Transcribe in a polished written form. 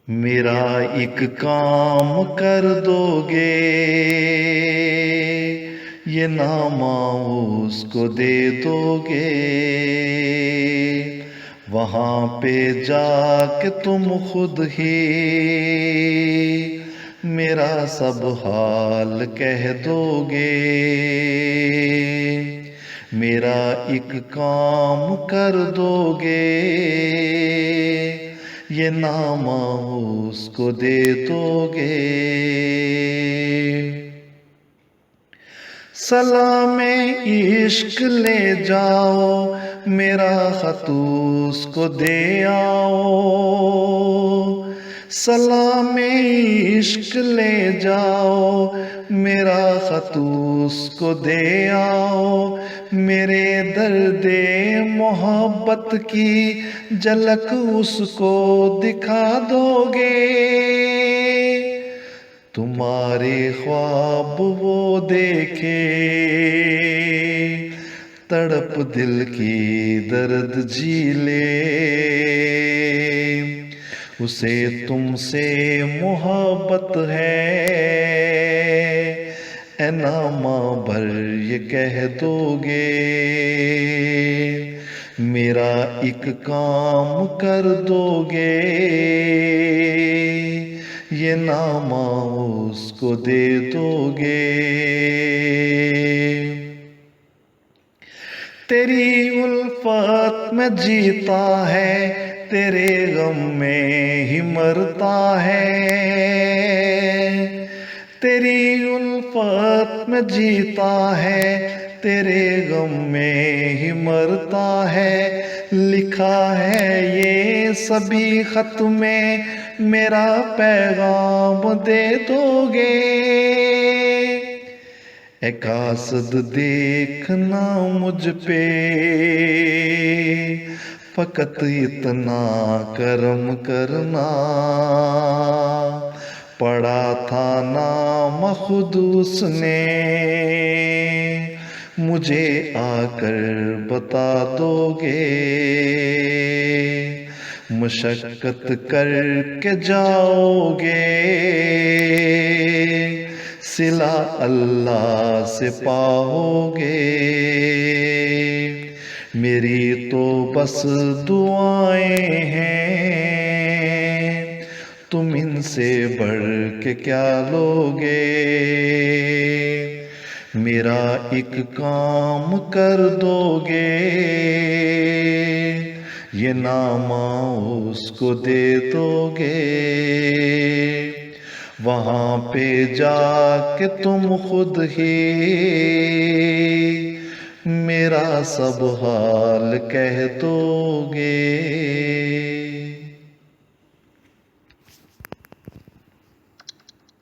मेरा एक काम कर दोगे, ये नामा उसको दे दोगे। वहाँ पे जाके तुम खुद ही मेरा सब हाल कह दोगे। मेरा एक काम कर दोगे, ये नामा उसको दे दोगे। सलामे इश्क ले जाओ, मेरा खत उसको दे आओ। सलामे इश्क ले जाओ, मेरा खत उसको दे आओ। मेरे दर्दे मोहब्बत की झलक उसको दिखा दोगे। तुम्हारे ख्वाब वो देखे, तड़प दिल की दर्द झीले। उसे तुमसे मोहब्बत है, ए नामा भर ये कह दोगे। मेरा एक काम कर दोगे, ये नामा उसको दे दोगे। तेरी उल्फत में जीता है, तेरे गम में ही मरता है। तेरी उल्फत में जीता है, तेरे गम में ही मरता है। लिखा है ये सभी खत में, मेरा पैगाम दे दोगे। ए कासद देखना मुझ पे, फकत इतना करम करना। पढ़ा था नाम खुद उसने, मुझे आकर बता दोगे। मशक्कत करके जाओगे, सिला अल्लाह से पाओगे। मेरी तो बस दुआएं हैं, तुम इनसे बढ़ के क्या लोगे। मेरा एक काम कर दोगे, ये नामा उसको दे दोगे। वहाँ पे जाके तुम खुद ही मेरा सब हाल कह दोगे।